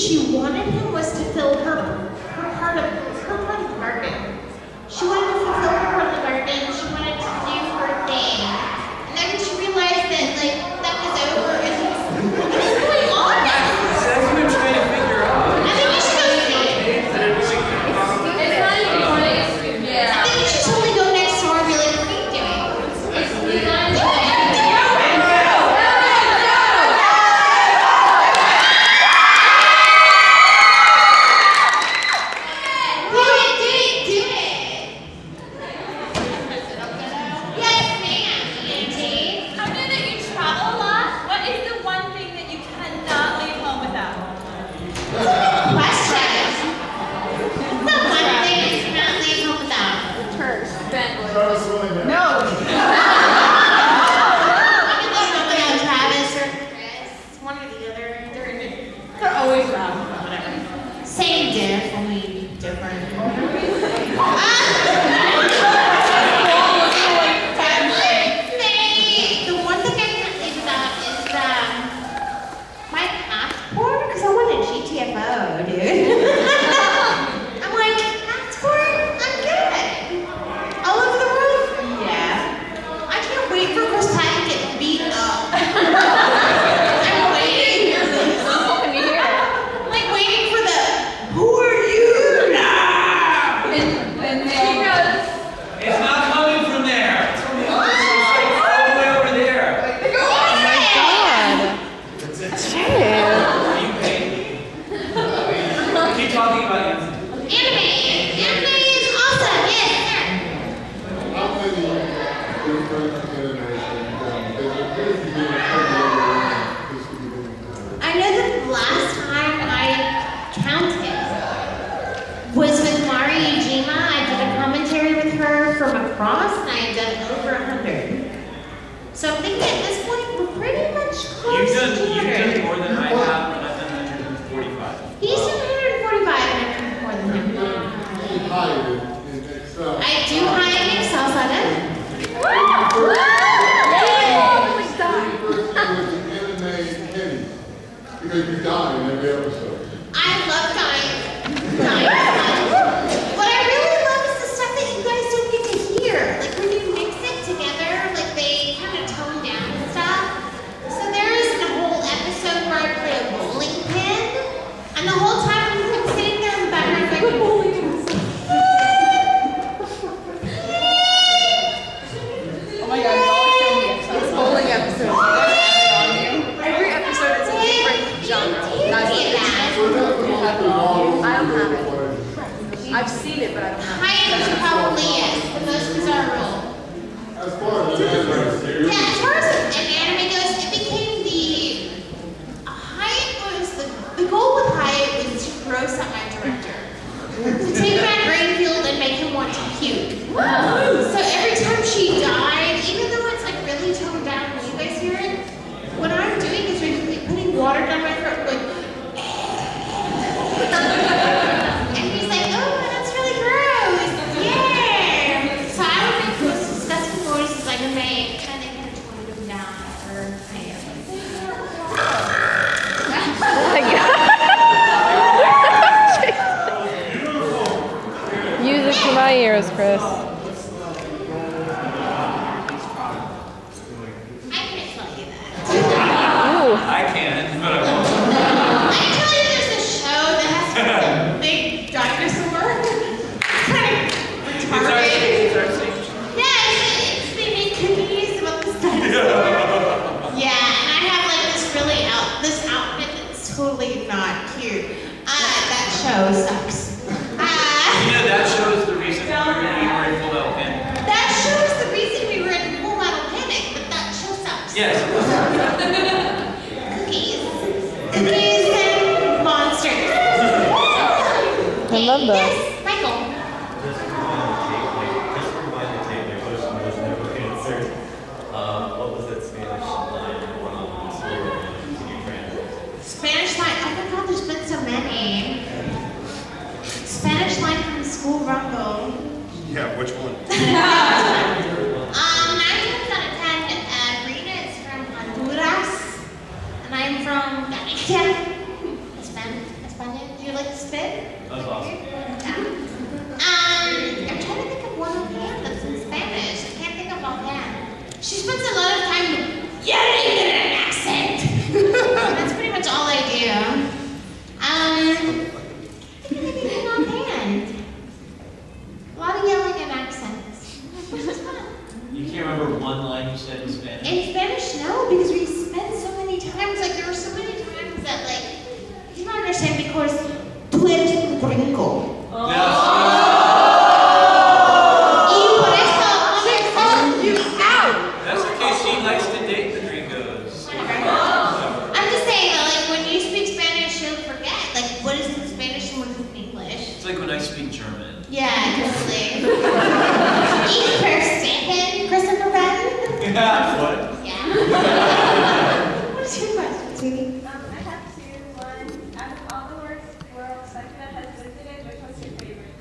she wanted him was to fill her part of the garden. She wanted to fulfill her part of the garden. She wanted to do her thing. And then she realized that like that was over and what is going on? That's what I'm trying to figure out. I think you should go see it. It's not even funny. Yeah. I think you should totally go next door and be like, what are you doing? Same diff, only different. The one thing I can't think about is my passport, because I want a GTFO, dude. I'm like, passport? I'm good. All over the world? Yeah. I can't wait for Chris Pat to get beat up. I'm waiting. Like waiting for the, who are you now? And he goes, It's not coming from there. It's from the other side. It's all the way over there. Oh my god. Are you paying me? Keep talking about it. Anime! Anime is awesome! Yes, sir! How many different I know that the last time I counted was with Mari Ujima. I did a commentary with her from across, and I had done over 100. So I'm thinking at this point we're pretty much close You've to done 200. more than I have, and I've done 145. He's done 145, and I've done more than him. I do high in Excel, so I know. Because you die in every episode. I love dying. What I really love is the stuff that you guys don't get to hear. Like when you mix it together, like they kind of tone down and stuff. So there is a whole episode where I play a bowling pin, and the whole time I'm sitting there in the background going, bowling pins. oh my god, you always show me episodes. Bowling episodes. Every episode is a different genre. I don't have it. I've seen it, but I don't have it. Hyatt probably is the most bizarre rule. As far as anime, Yeah, as far as an anime goes, it became Hyatt was the goal with Hyatt was to gross out my director. To take Matt Greenfield and make him want to puke. So every time she died, even though it's like really toned down when you guys hear it, what I'm doing is basically putting water down my throat going, and he's like, oh, that's really gross. Yeah. So I would make the most disgusting noises I can make, and then kind of toned them down for Hyatt. Oh my god. Music to my ears, Chris. I can't tell you that. Ooh. I can, but I won't. I can tell you there's a show that has a big dinosaur. Kind of retarded. It's our stage. Yeah, they make cookies about this dinosaur. Yeah, and I have like this outfit that's totally not cute. That show sucks. You know, that shows the reason we were in Full Metal Panic. That shows the reason we were in Full Metal Panic, but that show sucks. Yes. Cookies. Cookies and monsters. I love that. Yes, Michael. What was that Spanish line from school? Spanish line. Oh my god, there's been so many. Spanish line from School Rumble. Yeah, which one? 9 times out of 10, Rita is from Honduras, and I'm from Galicia. Spanish. spit. That was awesome. Yeah. I'm trying to think of one offhand that's in Spanish. I can't think of offhand. She spends a lot of time yelling in an accent. That's pretty much all I do. I think of anything offhand. A lot of yelling in accents. Which is fun. You can't remember one line you said in Spanish? In Spanish, no, because we spent so many times, like there were so many times that like, you don't understand because tú eres un gringo. Y por eso, she called you out. That's okay, she likes to date the gringos. I'm just saying that like when you speak Spanish, you'll forget. Like what is in Spanish and what is in English. It's like when I speak German. Yeah, totally. Each person, Christopher Ben. Yeah, what? Yeah. What is your question, sweetie? I have two. One, out of all the world Sakura has visited, which was your favorite?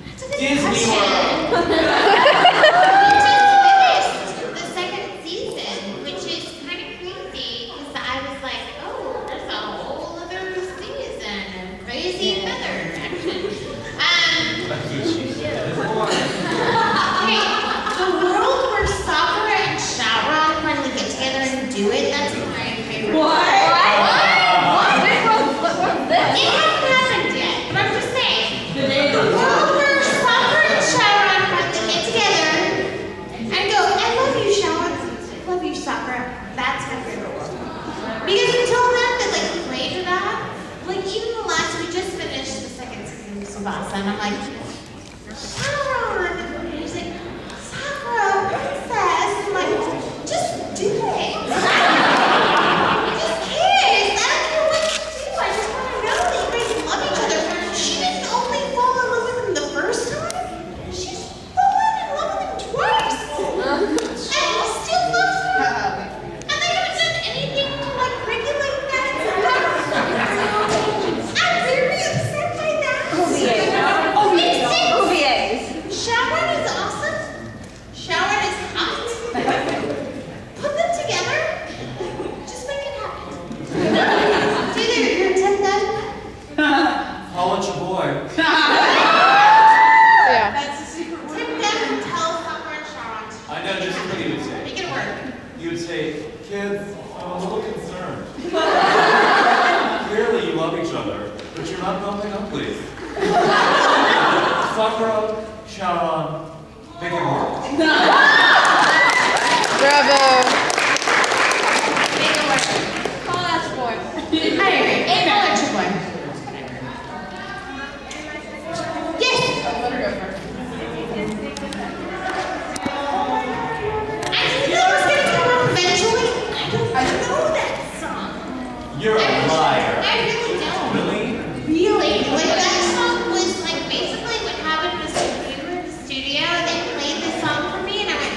That's a good Disney question. World. We just finished the second season, which is kind of crazy because I was like, oh, there's a whole other season of crazy feather action. That's what she said. Okay, the world where Sakura and Shaoran finally get together and do it, that's my favorite. It hasn't happened yet, but I'm just saying. The world where Sakura and Shaoran finally get together and go, I love you, Shaoran. I love you, Sakura. That's my favorite world. Because until then, they like played it up. Like even the last, we just finished the second season of Tsubasa, and I'm like, Shaoran. And he's like, Sakura, princess. I'm like, just do it. Just kiss. I don't care what you do. I just want to know that you guys love each other. She didn't only fall in love with him the first time. She's fallen in love with him twice. And he still loves her. And they haven't done anything to like regulate that. I'm very upset by that. Oh, Shaoran is awesome. Shaoran is hot. Put them together. Just make it happen. Do your tip then? I'll let your boy. Yeah. That's a secret word. Tip them and tell Sakura and Shaoran. I know just what you would say. Make it work. You would say, kids, I'm a little concerned. Clearly you love each other, but you're not bumping up, please. Sakura, Shaoran, make it work. Bravo. Make it work. Call that sport. I agree. Amen. I'll let you one. Yes. I think that was going to come up eventually. I don't know that song. You're a liar. I really don't. Really? Really? Like that song was like basically what happened was like we were in the studio and they played this song for me and I went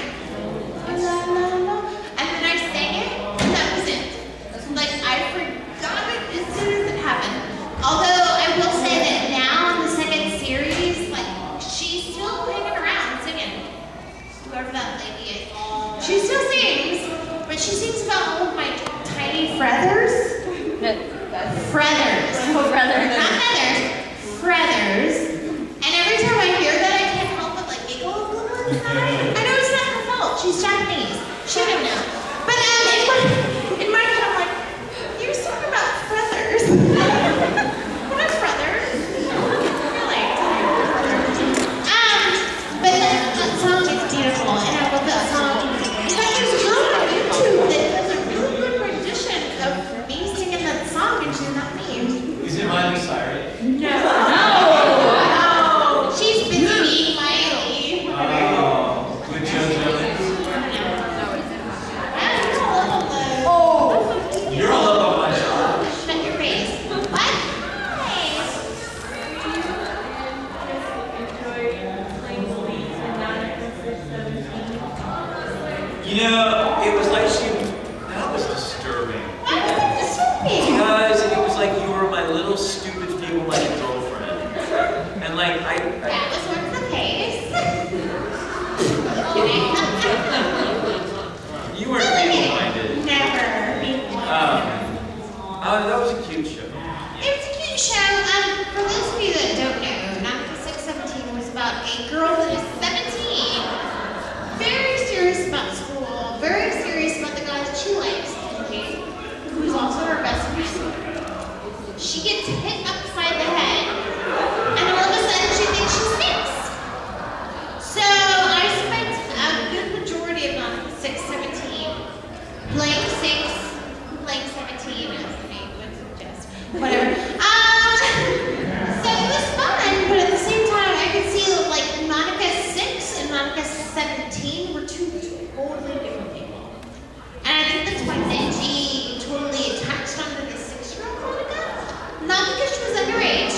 la la la and then I sang it and that was it. Like I forgot it as soon as it happened. Although I will say that now in the second series, like she's still hanging around singing. Whoever that lady is. She still sings, but she sings about all of my tiny feathers. Feathers. Oh, brother. Not feathers. Feathers. And every time I hear that, I can't help but like giggle a little inside. I know it's not her fault. She's Japanese. She would know. But in my head, I'm like, you're talking about feathers. What are feathers? Really? But that song is beautiful, and I love that song. In fact, there's a girl on YouTube that does a really good rendition of me singing that song, and she's not me. Is it Miley Cyrus? No. She's busy being Miley. Oh, with Joe Jonas? I don't know. You're all up on my job. Shut your face. What? Hi. You know, it was like that was disturbing. Why was that disturbing? Because it was like you were my little stupid feeble-minded girlfriend. And like, That was once the case. Kidding. you weren't feeble-minded. Never. Be one. Oh, that was a cute show. Yeah. It was a cute show. For those of you that don't know, Nautical 617 was about a girl that is 17, very serious about school, very serious about the guy that she likes, okay, who's also her best friend. She gets hit upside the head, and all of a sudden she thinks she's 6. So I spent a good majority of Nautical 617 playing 6, playing 17, as the name would suggest. Whatever. So it was fun, but at the same time, I could see that like Monica 6 and Monica 17 were two totally different people. And I think that's why Benji totally attached onto the 6-year-old Monica. Not because she was underage.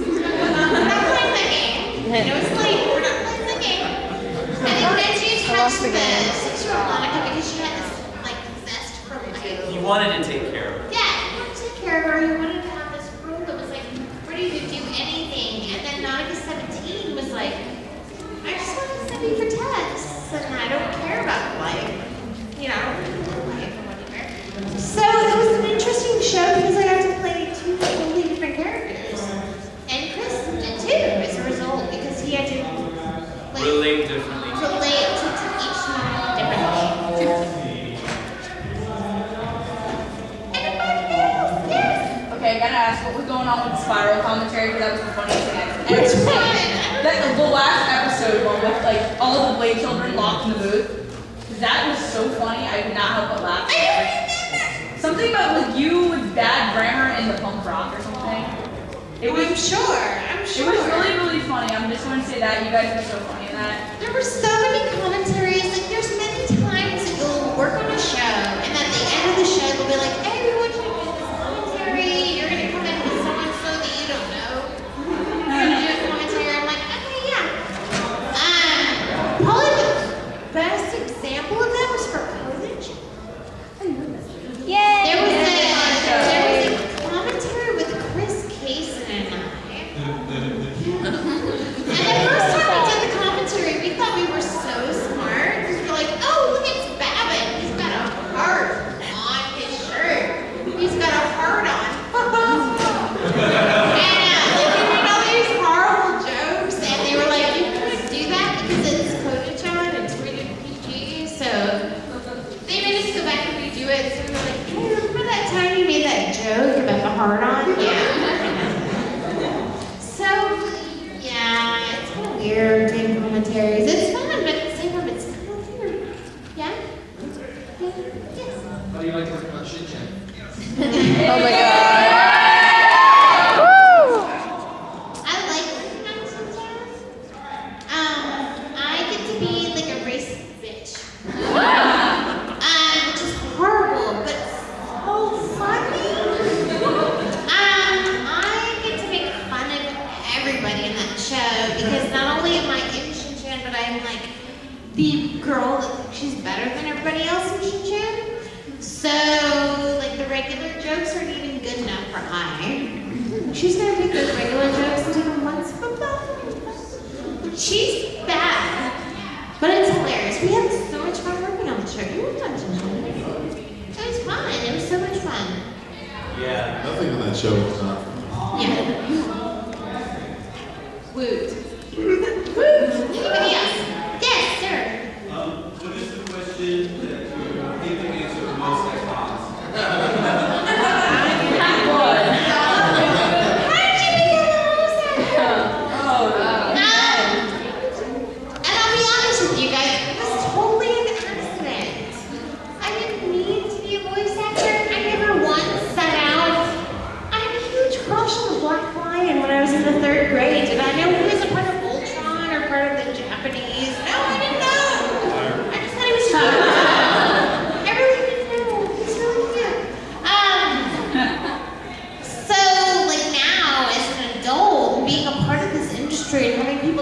We're not playing that game. I know it's late, but we're not playing that game. I think Benji attached to the 6-year-old Monica because she had this like zest for life. He wanted to take care of her. Yeah, he wanted to take care of her. He wanted to have this girl that was like ready to do anything. And then Nautical 17 was like, I just want to study for tests, and I don't care about life. You know, life or whatever. So it was an interesting show because I got to play 2 totally different characters. And Chris did too, as a result, because he had to like, Relate differently. relate to each one differently. Okay, I gotta ask, what was going on with the spiral commentary? Because that was the funniest thing I've ever Which seen. one? The last episode one with like all the Blade children locked in the booth. That was so funny. I could not help but laugh. Something about like you with bad grammar and the punk rock or something. It was I'm sure. It was really, really funny. I'm just going to say that. You guys were so funny in that. There were so many commentaries. Like, there's many times that you'll work on a show, and at the end of the show, they'll be like, hey, everyone should do this commentary. You're going to come in with someone so that you don't know. You're going to do a commentary. I'm like, okay, yeah. Probably the best example of that was for college. Yay! There was a commentary with Chris Kaysen and I. And the first time we did the commentary, we thought we were so smart. We were like, oh, look, it's Babbitt. He's got a heart on his shirt. He's got a heart on. And we made all these horrible jokes, and they were like, you couldn't do that because it's coded on, it's rated PG. So they made us go back and redo it. So we were like, hey, remember that time you made that joke about the heart on? Yeah. So, yeah, it's kind of weird doing commentaries. It's fun, but at the same time, it's kind of weird. Yeah? Yeah? Yes. How do you like to talk about shit chat? Oh my god. I like working on sometimes. I get to be like a racist bitch. Which is horrible, but so funny. I get to make fun of everybody in that show because not only am I in Shinchan, but I'm like the girl that thinks she's better than everybody else in Shinchan. So, like, the regular jokes aren't even good enough for I. She's gonna take those regular jokes and take them once. She's bad, but it's hilarious. We had so much fun working on the show. You worked on Shinchan. It was fun. It was so much fun. Yeah. Nothing on that show was not for me. Yeah. Woot. Anybody else? Yes, sir. What is the question that you hate to answer the most at class? How did you make that little sound? And I'll be honest with you guys, it was totally an accident. I didn't mean to be a voice actor. I never once set out. I had a huge crush on the Black Lion when I was in the 3rd grade. Did I know he was a part of Ultron or part of the Japanese? No, I didn't know. I just thought he was cute. I really didn't know. He's really cute. So, like now, as an adult, being a part of this industry and having people